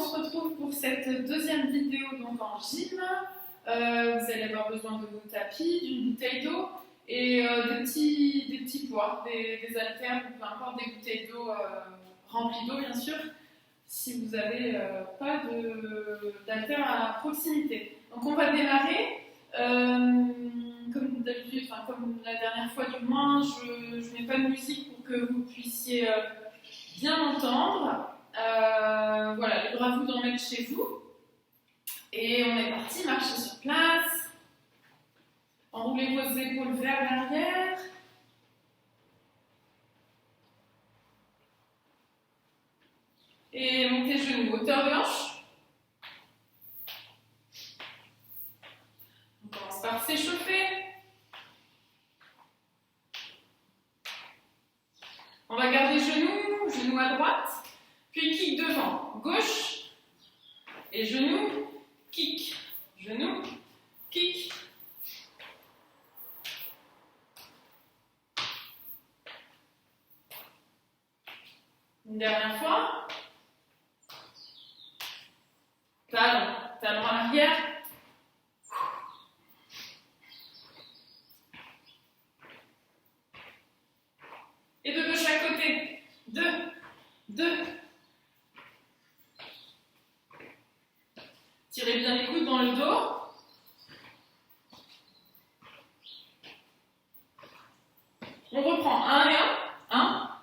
se retrouve pour cette deuxième vidéo donc en gym. Vous allez avoir besoin de vos tapis, d'une bouteille d'eau et des petits poids, des haltères, peu importe, des bouteilles d'eau remplies d'eau bien sûr, si vous n'avez pas d'haltères à proximité. Donc on va démarrer. Comme d'habitude, enfin, comme la dernière fois du moins, je mets pas de musique pour que vous puissiez bien m'entendre. Voilà, libre à vous d'en mettre chez vous. Et on est parti, marcher sur place. Enroulez vos épaules vers l'arrière. Et montez genoux, hauteur de hanche. On commence par s'échauffer. On va garder genoux à droite, puis kick devant, gauche, et genou, kick, genou, kick. Une dernière fois. Talon à l'arrière. Et deux de chaque côté. Deux. Tirez bien les coudes dans le dos. On reprend un et un.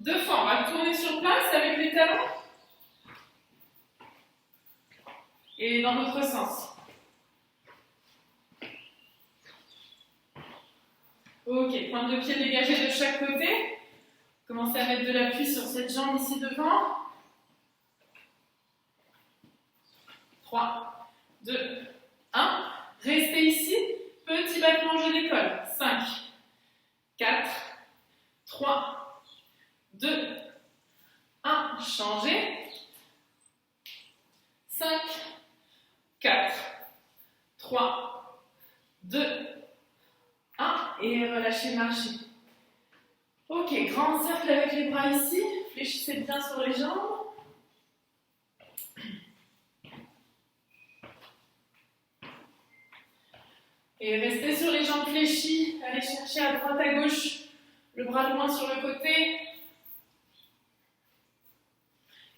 Deux fois, on va tourner sur place avec les talons. Et dans l'autre sens. Ok, pointe de pied dégagée de chaque côté. Commencez à mettre de l'appui sur cette jambe ici devant. 3, 2, 1. Restez ici. Petit battement jeu d'école. 5, 4, 3, 2, 1. Changez. 5, 4, 3, 2, 1. Et relâchez, marchez. Ok, grand cercle avec les bras ici. Fléchissez bien sur les jambes. Et restez sur les jambes fléchies. Allez chercher à droite, à gauche. Le bras loin sur le côté.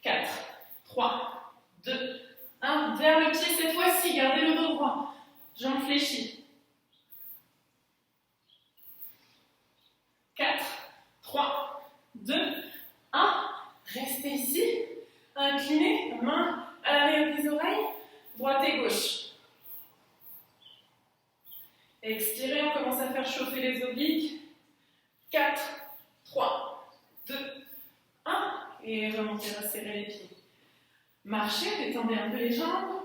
4, 3, 2, 1. Vers le pied cette fois-ci. Gardez le dos droit. Jambes fléchies. 4, 3, 2, 1. Restez ici. Inclinez, main à l'arrière des oreilles. Droite et gauche. Expirez, on commence à faire chauffer les obliques. 4, 3, 2, 1. Et remontez, resserrez les pieds. Marchez, détendez un peu les jambes.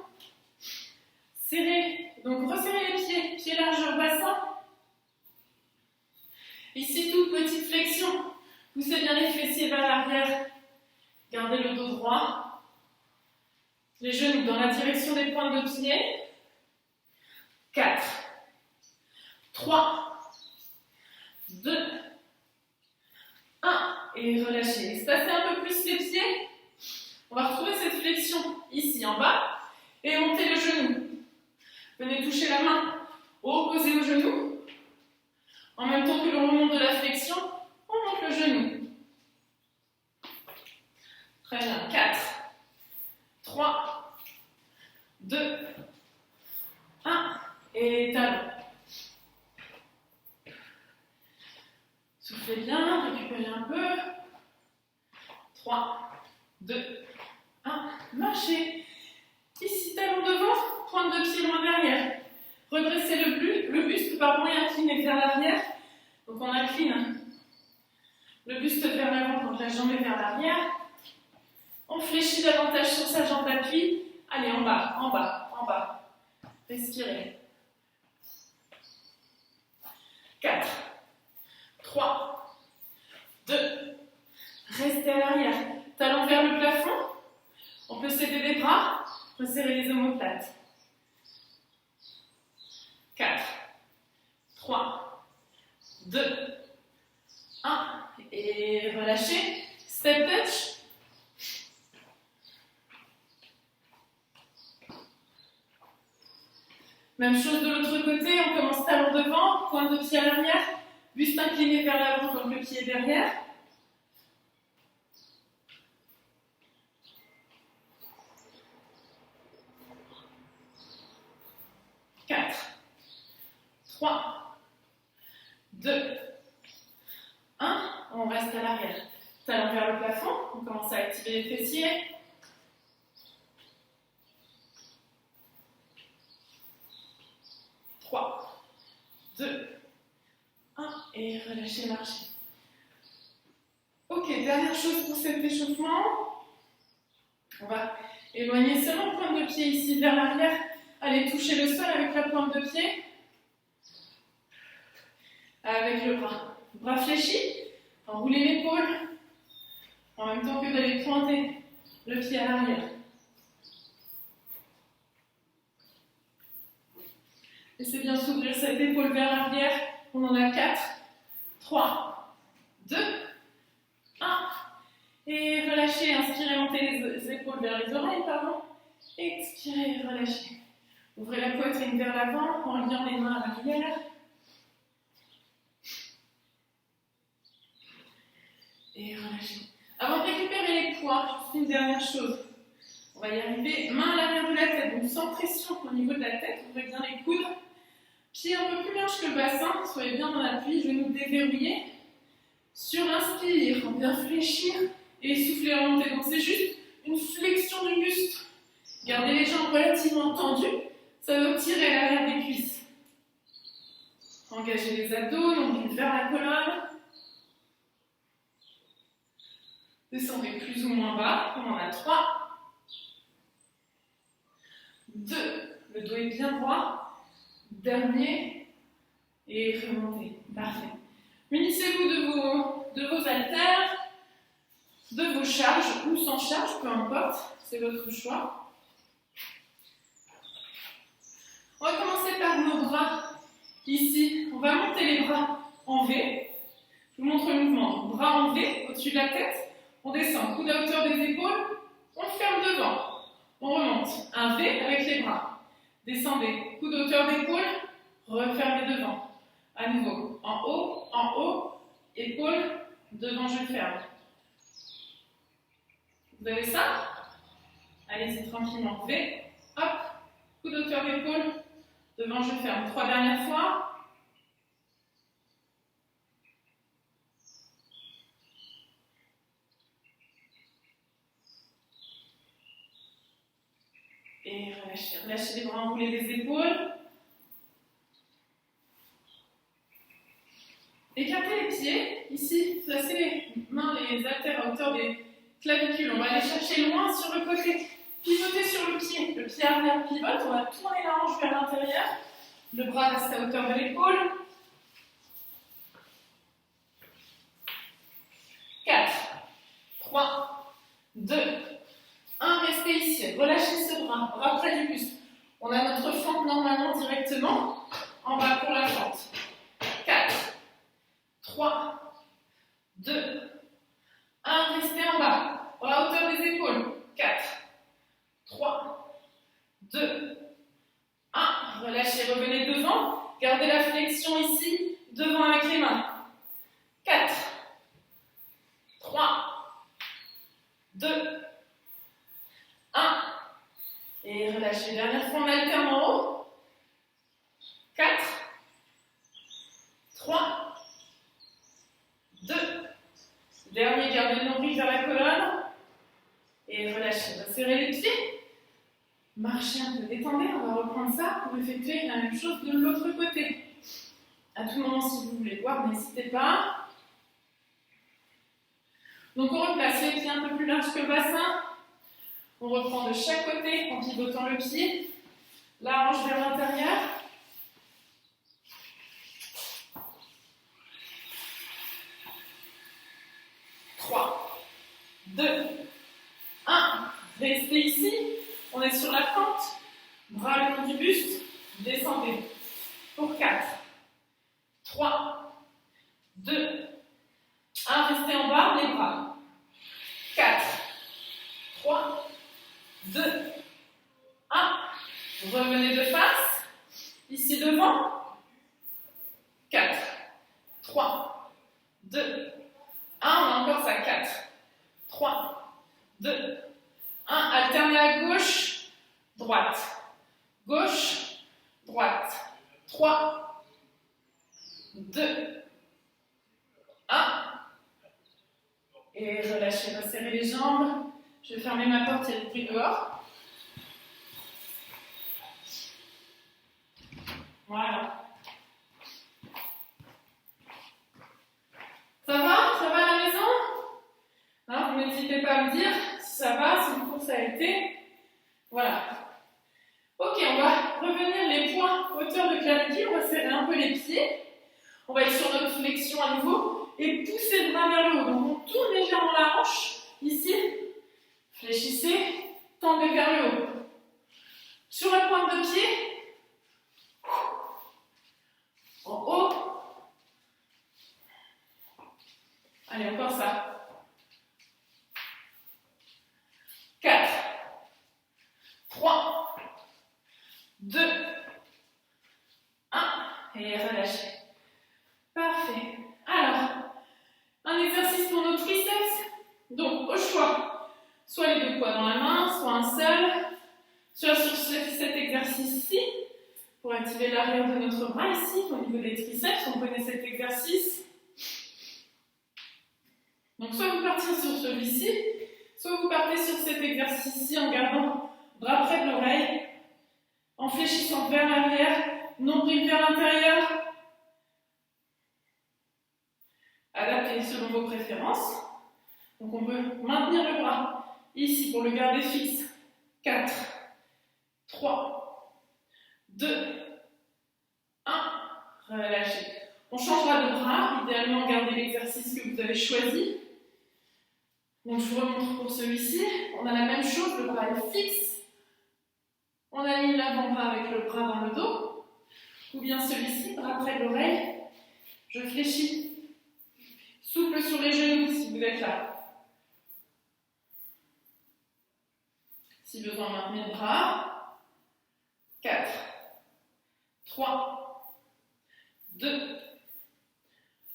Serrez, donc resserrez les pieds, pieds largeur bassin. Ici, toute petite flexion. Poussez bien les fessiers vers l'arrière. Gardez le dos droit. Les genoux dans la direction des pointes de pied. 4, 3, 2, 1. Et relâchez. Espacez un peu plus les pieds. On va retrouver cette flexion ici en bas. Et montez le genou. Venez toucher la main opposée au genou. En même temps que l'on remonte de la flexion, on monte le genou. Très bien. 4, 3, 2, 1. Et talon. Soufflez bien, récupérez un peu. 3, 2, 1. Marchez. Ici, talon devant, pointe de pied loin derrière. Redressez le buste, et inclinez vers l'arrière. Donc on incline le buste vers l'avant quand la jambe est vers l'arrière. On fléchit davantage sur sa jambe d'appui. Allez, en bas. Respirez. 4, 3, 2, restez à l'arrière. Talon vers le plafond. On peut s'aider des bras. Resserrez les omoplates. 4, 3, 2, 1. Et relâchez. Step touch. Même chose de l'autre côté, on commence talon devant, pointe de pied à l'arrière, buste incliné vers l'avant donc le pied derrière. Quatre, 3, 2, 1, on reste à l'arrière. Talon vers le plafond, on commence à activer les fessiers. 3, 2, 1 et relâchez, marchez. Ok, dernière chose pour cet échauffement. On va éloigner seulement pointe de pied ici vers l'arrière. Allez toucher le sol avec la pointe de pied. Avec le bras. Bras fléchis. Enroulez l'épaule. En même temps que d'aller pointer le pied à l'arrière. Laissez bien s'ouvrir cette épaule vers l'arrière. On en a 4, 3, 2, 1. Et relâchez, inspirez, montez les épaules vers les oreilles, pardon. Expirez, relâchez. Ouvrez la poitrine vers l'avant en liant les mains à l'arrière. Et relâchez. Avant de récupérer les poids, juste une dernière chose. On va y arriver, main à l'arrière de la tête, donc sans pression au niveau de la tête. Ouvrez bien les coudes. Pieds un peu plus large que le bassin, soyez bien dans l'appui, genoux déverrouillés. Sur l'inspire, bien fléchir et souffler en montée. Donc c'est juste une flexion du buste. Gardez les jambes relativement tendues, ça va tirer l'arrière des cuisses. Engagez les abdos, nombril vers la colonne. Descendez plus ou moins bas, on en a 3, 2, le dos est bien droit. Dernier, et remontez. Parfait. Munissez-vous de vos haltères, de vos charges ou sans charge, peu importe, c'est votre choix. On va commencer par nos bras. Ici, on va monter les bras en V. Je vous montre le mouvement. Bras en V, au-dessus de la tête. On descend, coude à hauteur des épaules. On ferme devant. On remonte. Un V avec les bras. Descendez, coude à hauteur d'épaule, refermez devant. À nouveau, en haut, épaule, devant, je ferme. Vous avez ça? Allez-y tranquillement. V, hop, coude à hauteur d'épaule, devant, je ferme. 3 dernières fois. Et relâchez. Relâchez les bras, enroulez les épaules. Écartez les pieds. Ici, placez les mains, les haltères à hauteur des clavicules. On va aller chercher loin sur le côté. Pivotez sur le pied. Le pied arrière pivote. On va tourner la hanche vers l'intérieur. Le bras reste à hauteur de l'épaule. 4, 3, 2, 1, restez ici, relâchez ce bras, bras près du buste. On a notre fente normalement directement en bas pour la fente. 4, 3, 2, 1, restez en bas, bras à hauteur des épaules. 4, 3, 2, 1, relâchez, revenez devant, gardez la flexion ici, devant avec les mains. 4, 3, 2, 1, et relâchez. Dernière fois, on alterne en haut. 4, 3, 2, dernier, gardez le nombril vers la colonne, et relâchez. Serrez les pieds, marchez un peu, détendez, on va reprendre ça pour effectuer la même chose de l'autre côté. À tout moment, si vous voulez voir, n'hésitez pas. Donc on replace les pieds un peu plus larges que le bassin. On reprend de chaque côté en pivotant le pied. La hanche vers l'intérieur. Trois, 2, 1. Restez ici. On est sur la pente. Bras le long du buste. Descendez. Pour 4, 3, 2, 1. Restez en bas, les bras. 4, 3, 2, 1. Revenez de face. ici devant. 4, 3, 2, 1. On a encore ça. 4, 3, 2, 1. Alternez à gauche, droite. Gauche, droite. 3, 2, 1. Et relâchez, resserrez les jambes. Je vais fermer ma porte, il y a du bruit dehors. Voilà. Ça va? Ça va à la maison? Hein, vous n'hésitez pas à me dire si ça va, si le cours a été. Voilà. Ok, on va revenir les points hauteur de clavicule. On va serrer un peu les pieds. On va être sur notre flexion à nouveau et pousser le bras vers le haut. Donc on tourne légèrement la hanche. Ici, fléchissez, tendez vers le haut. Sur la pointe de pied, en haut. Allez, encore ça. 4, 3, 2, 1. Et relâchez. Parfait. Alors, un exercice pour nos triceps. Donc, au choix, soit les deux poids dans la main, soit un seul, soit sur cet exercice-ci, pour activer l'arrière de notre bras ici, au niveau des triceps. On connaît cet exercice. Donc, soit vous partez sur celui-ci, soit vous partez sur cet exercice-ci en gardant bras près de l'oreille, en fléchissant vers l'arrière, nombril vers l'intérieur. Adaptez selon vos préférences. Donc on peut maintenir le bras ici pour le garder fixe. 4, 3, 2, 1. Relâchez. On changera de bras. Idéalement, gardez l'exercice que vous avez choisi. Donc je vous remontre pour celui-ci. On a la même chose, le bras est fixe. On aligne l'avant-bras avec le bras dans le dos. Ou bien celui-ci, bras près de l'oreille. Je fléchis. Souple sur les genoux si vous êtes là. Si besoin, maintenez le bras. 4, 3, 2,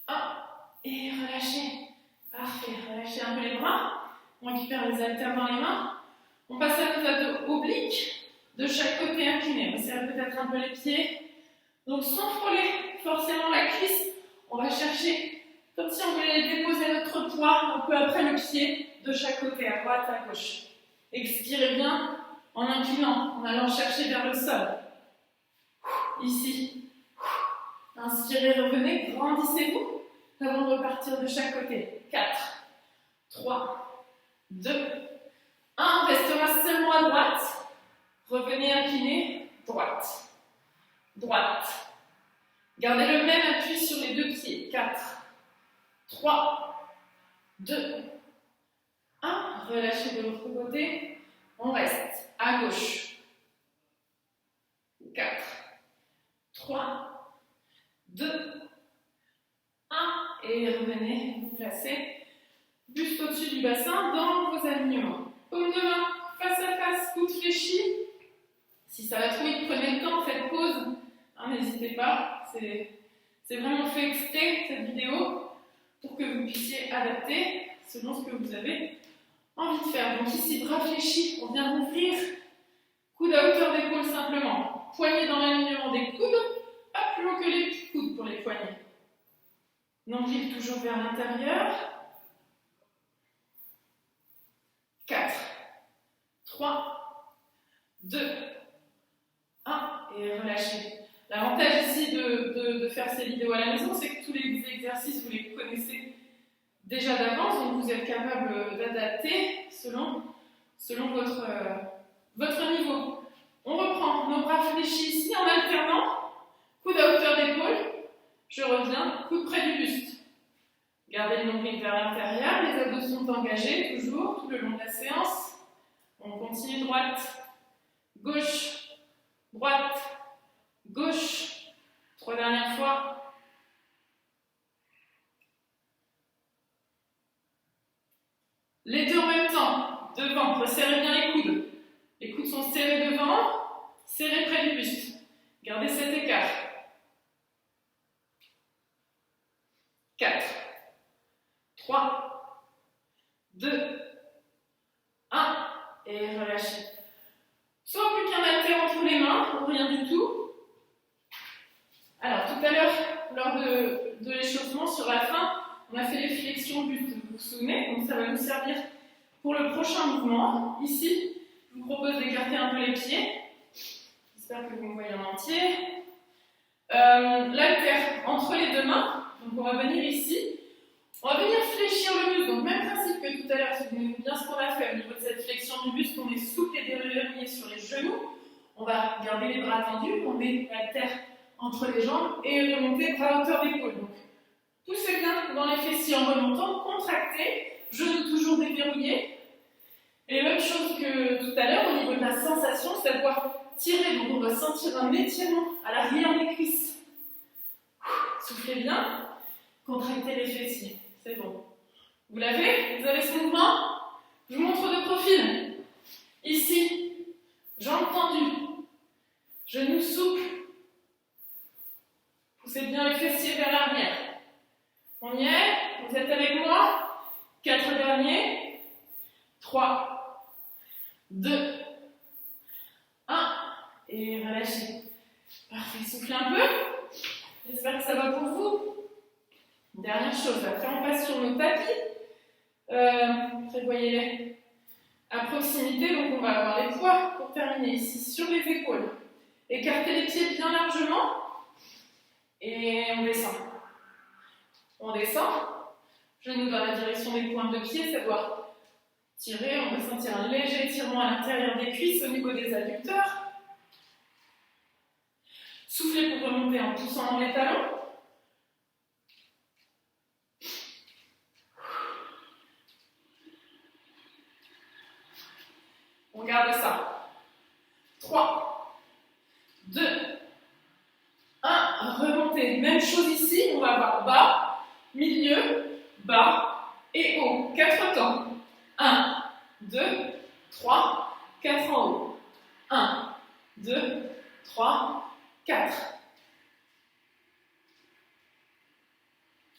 1. Et relâchez. Parfait. Relâchez un peu les bras. On récupère les haltères dans les mains. On passe à nos abdos obliques de chaque côté incliné. On serre peut-être un peu les pieds. Donc sans frôler forcément la cuisse, on va chercher comme si on voulait déposer notre poids un peu après le pied de chaque côté, à droite, à gauche. Expirez bien en inclinant, en allant chercher vers le sol. Ici. Inspirez, revenez, grandissez-vous avant de repartir de chaque côté. 4, 3, 2, 1. On restera seulement à droite. Revenez incliné, droite. Droite. Gardez le même appui sur les deux pieds. 4, 3, 2, 1. Relâchez de l'autre côté. On reste à gauche. 4, 3, 2, 1. Et revenez, vous placez buste au-dessus du bassin dans vos alignements. Paume de main, face à face, coude fléchi. Si ça va trop vite, prenez le temps, faites pause. N'hésitez pas, c'est vraiment fait exprès cette vidéo pour que vous puissiez adapter selon ce que vous avez envie de faire. Donc ici, bras fléchis, on vient ouvrir, coude à hauteur d'épaule simplement. Poignets dans l'alignement des coudes, pas plus haut que les coudes pour les poignets. Nombril toujours vers l'intérieur. 4, 3, 2, 1. Et relâchez. L'avantage ici de faire ces vidéos à la maison, c'est que tous les exercices, vous les connaissez déjà d'avance, donc vous êtes capable d'adapter selon votre niveau. On reprend nos bras fléchis ici en alternant, coude à hauteur d'épaule, je reviens, coude près du buste. Gardez le nombril vers l'intérieur, les abdos sont engagés toujours tout le long de la séance. On continue droite, gauche, droite, gauche. 3 dernières fois. Les deux en même temps. Devant, resserrez bien les coudes. Les coudes sont serrés devant, serrés près du buste. Gardez cet écart. 4, 3, 2, 1, et relâchez. Soit plus qu'un haltère entre les mains, ou rien du tout. Alors, tout à l'heure, lors de l'échauffement, sur la fin, on a fait les flexions buste, vous vous souvenez, donc ça va nous servir pour le prochain mouvement. Ici, je vous propose d'écarter un peu les pieds. J'espère que vous me voyez en entier. L'haltère entre les deux mains, donc on va venir ici. On va venir fléchir le buste, donc même principe que tout à l'heure, souvenez-vous bien ce qu'on a fait au niveau de cette flexion du buste, on est souple et déverrouillé sur les genoux. On va garder les bras tendus, on met l'haltère entre les jambes et remonter bras à hauteur d'épaule. Donc, poussez bien dans les fessiers en remontant, contractez, genoux toujours déverrouillés. Et même chose que tout à l'heure, au niveau de la sensation, c'est de pouvoir tirer, donc on va sentir un étirement à l'arrière des cuisses. Soufflez bien, contractez les fessiers, c'est bon. Vous l'avez? Vous avez ce mouvement? Je vous montre de profil. Ici, jambes tendues, genoux souples. Poussez bien les fessiers vers l'arrière. On y est? Vous êtes avec moi? 4 derniers. 3, 2, 1. Et relâchez. Parfait, soufflez un peu. J'espère que ça va pour vous. Dernière chose, après on passe sur nos tapis. Prévoyez-les à proximité, donc on va avoir les poids pour terminer ici sur les épaules. Écartez les pieds bien largement. Et on descend. On descend. Genoux dans la direction des pointes de pied, ça doit tirer. On peut sentir un léger étirement à l'intérieur des cuisses au niveau des adducteurs. Soufflez pour remonter en poussant dans les talons. On garde ça. 3, 2, 1. Remontez. Même chose ici. On va avoir bas, milieu, bas et haut. 4 temps. 1, 2, 3, 4 en haut. 1, 2, 3, 4.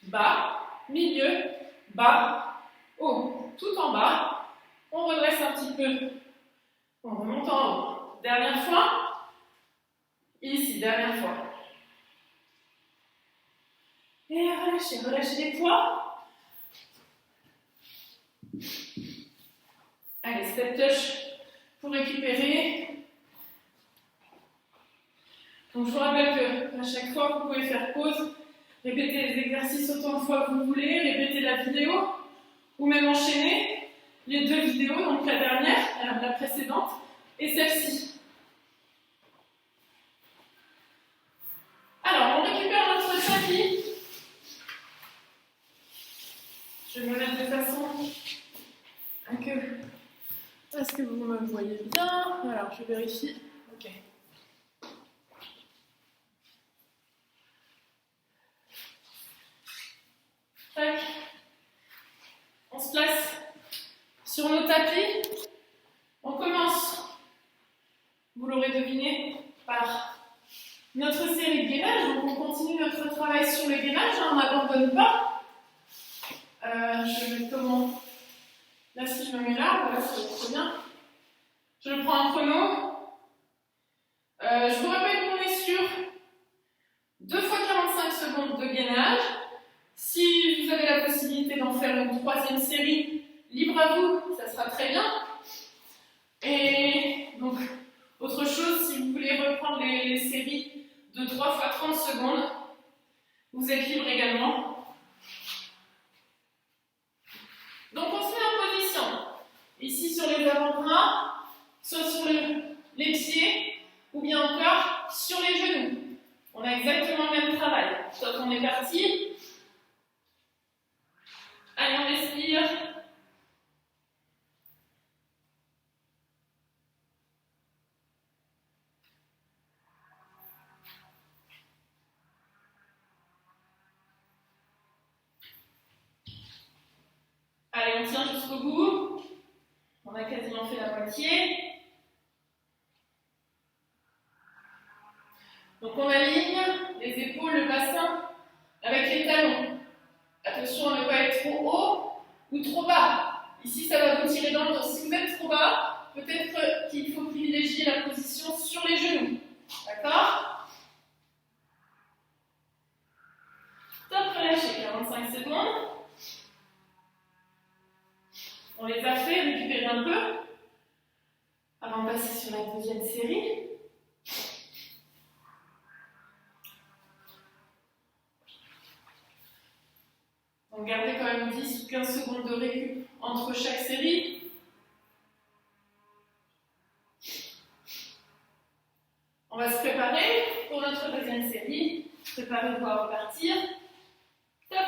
Bas, milieu, bas, haut. Tout en bas. On redresse un petit peu. On remonte en haut. Dernière fois. Ici, dernière fois. Et relâchez, relâchez les poids. Allez, step touch pour récupérer. Donc je vous rappelle qu'à chaque fois, vous pouvez faire pause, répéter les exercices autant de fois que vous voulez, répéter la vidéo, ou même enchaîner les 2 vidéos, donc la dernière, la précédente, et celle-ci. Alors, on récupère notre tapis. Je vais me mettre de façon à ce que vous me voyez bien. Alors, je vérifie. Ok. Tac. On se place sur nos tapis. On commence, vous l'aurez deviné, par notre série de gainage. Donc, on continue notre travail sur le gainage. On n'abandonne pas. Je vais comment? Là, si je me mets là, voilà, c'est très bien. Je prends un chrono. Je vous rappelle qu'on est sur 2 fois 45 secondes de gainage. Si vous avez la possibilité d'en faire une 3e série, libre à vous, ça sera très bien. Et donc, autre chose, si vous voulez reprendre les séries de 3 fois 30 secondes, vous êtes libre également. Donc on se met en position, ici sur les avant-bras, soit sur les pieds, ou bien encore sur les genoux. On a exactement le même travail. Soit on est parti. Allez, on respire. Allez, on tient jusqu'au bout. On a quasiment fait la moitié. Donc on aligne les épaules, le bassin avec les talons. Attention à ne pas être trop haut ou trop bas. Ici, ça va vous tirer dans le dos. Si vous êtes trop bas, peut-être qu'il faut privilégier la position sur les genoux. D'accord? Top, relâchez. 45 secondes. On les a fait, récupérez un peu avant de passer sur la deuxième série. Donc gardez quand même 10 ou 15 secondes de récup entre chaque série. On va se préparer pour notre deuxième série. Préparez-vous à repartir. Top,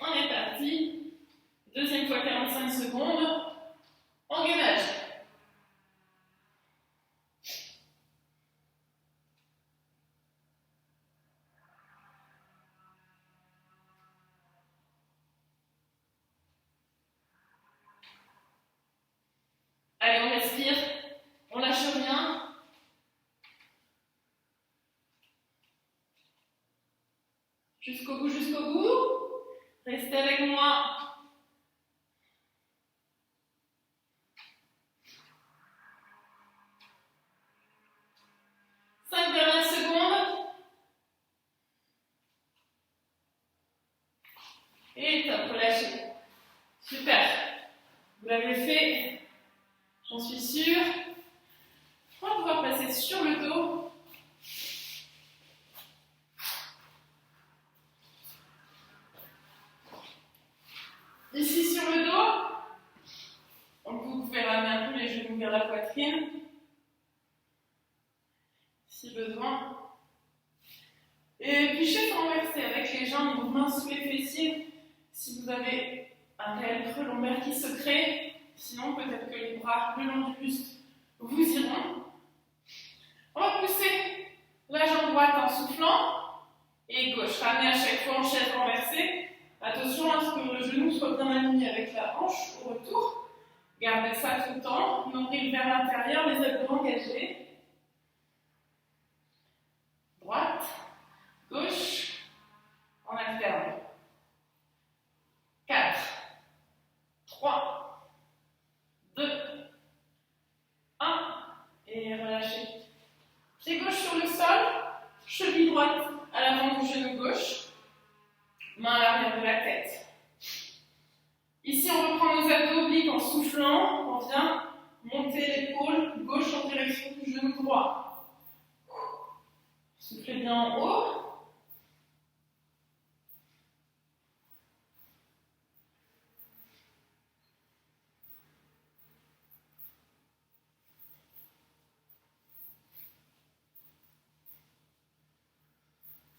on est parti. Deuxième fois 45 secondes. Engrenage. Allez, on respire. On lâche rien. Jusqu'au bout, jusqu'au bout. Restez avec moi. Dernières secondes. Et top, relâchez. Super. Vous l'avez fait, j'en suis sûre. On va pouvoir passer sur le dos. Ici sur le dos. Donc vous pouvez ramener un peu les genoux vers la poitrine. Si besoin. Et puis chaise renversée avec les jambes, vos mains sous les fessiers. Si vous avez un réel creux lombaire qui se crée, sinon peut-être que les bras le long du buste vous iront. On va pousser la jambe droite en soufflant et gauche. Ramenez à chaque fois en chaise renversée. Attention à ce que le genou soit bien aligné avec la hanche au retour. Gardez ça tout le temps. Nombril vers l'intérieur, les abdos engagés. Droite, gauche, en alterne. 4, 3, 2, 1. Et relâchez. Pied gauche sur le sol, cheville droite à l'avant du genou gauche, main à l'arrière de la tête. Ici, on reprend nos abdos obliques en soufflant. On vient monter l'épaule gauche en direction du genou droit. Soufflez bien en haut.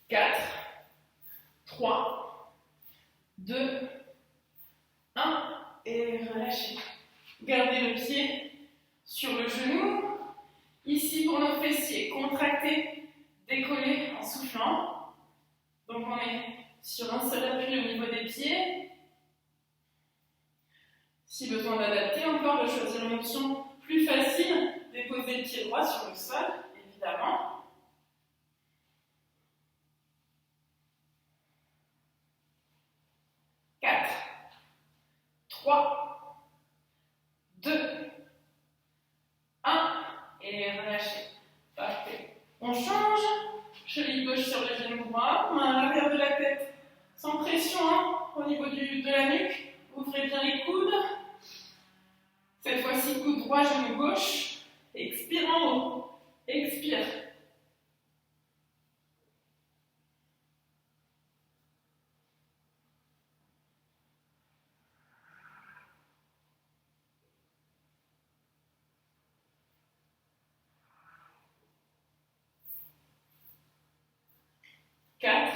Quatre, 3, 2, 1 et relâchez. Gardez le pied sur le genou. Ici pour nos fessiers, contractez, décollez en soufflant. Donc on est sur un seul appui au niveau des pieds. Si besoin d'adapter encore, de choisir une option plus facile, déposer le pied droit sur le sol, évidemment. 4, 3, 2, 1 et relâchez. Parfait. On change. Cheville gauche sur le genou droit, main à l'arrière de la tête, sans pression au niveau de la nuque. Ouvrez bien les coudes. Cette fois-ci, coude droit, genou gauche. Expire en haut. Expire. Quatre,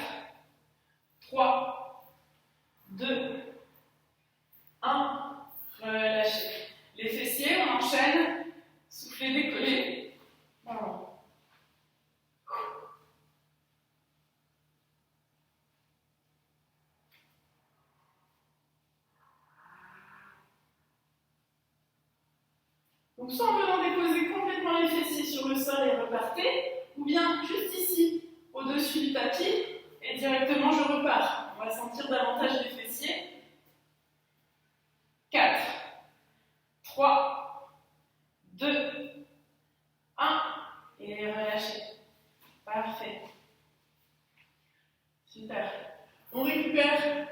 3, 2, 1. Relâchez. Les fessiers, on enchaîne. Soufflez, décollez. Voilà. Donc soit en venant déposer complètement les fessiers sur le sol et repartez, ou bien juste ici, au-dessus du tapis, et directement je repars. On va sentir davantage les fessiers. 4, 3, 2, 1, et relâchez. Parfait. Super. On récupère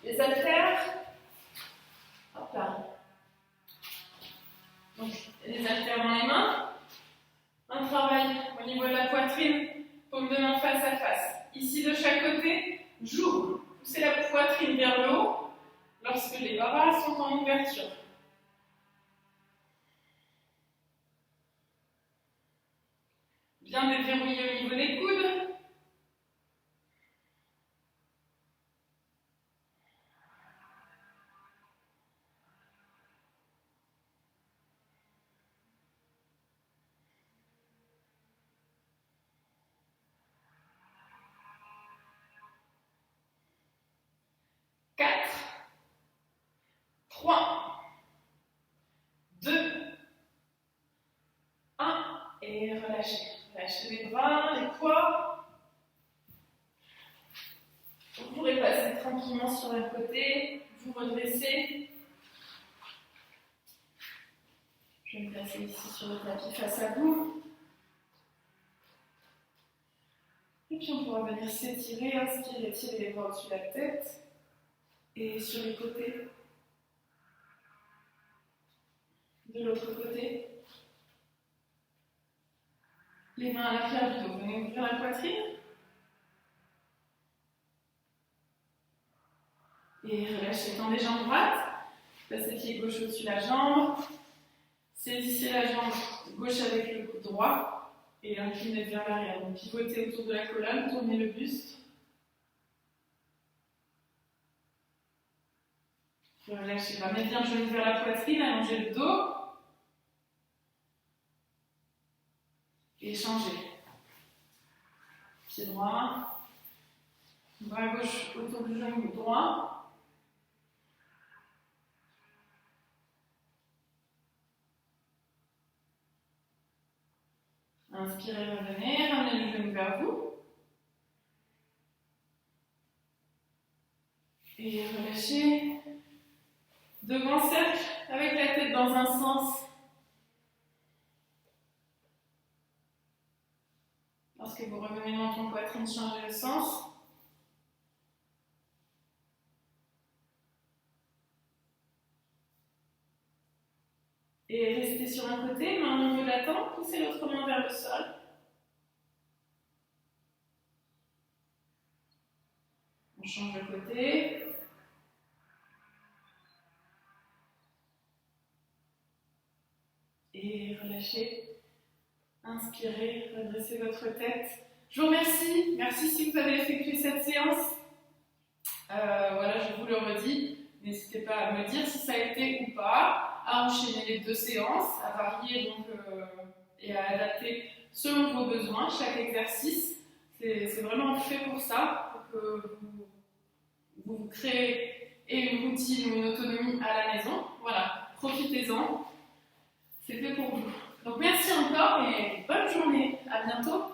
les haltères. Hop là. Donc, les haltères dans les mains. Un travail au niveau de la poitrine, paume de main face à face. Ici, de chaque côté, j'ouvre. Poussez la poitrine vers le haut lorsque les bras sont en ouverture. Bien déverrouiller au niveau des coudes. Et relâchez. Relâchez les bras, les poids. Vous pourrez passer tranquillement sur un côté, vous redressez. Je vais me placer ici sur le tapis face à vous. Et puis on pourra venir s'étirer, inspirer, tirer les bras au-dessus de la tête. Et sur les côtés. De l'autre côté. Les mains à l'arrière du dos. Venez ouvrir la poitrine. Et relâchez, tendez jambes droites. Passez pied gauche au-dessus de la jambe. Saisissez la jambe gauche avec le coude droit. Et inclinez vers l'arrière. Donc pivotez autour de la colonne, tournez le buste. Relâchez, ramenez bien le genou vers la poitrine, allongez le dos. Et changez. Pied droit. Bras gauche autour du genou droit. Inspirez, revenez, ramenez le genou vers vous. Et relâchez. Deux grands cercles avec la tête dans un sens. Lorsque vous revenez dans ton poitrine, changez le sens. Et restez sur un côté, main au niveau de la tempe, poussez l'autre main vers le sol. On change de côté. Et relâchez. Inspirez, redressez votre tête. Je vous remercie. Merci si vous avez effectué cette séance. Voilà, je vous le redis. N'hésitez pas à me dire si ça a été ou pas, à enchaîner les deux séances, à varier donc, et à adapter selon vos besoins chaque exercice. C'est vraiment fait pour ça, pour que vous créez une routine ou une autonomie à la maison. Voilà, profitez-en. C'est fait pour vous. Donc merci encore et bonne journée. À bientôt.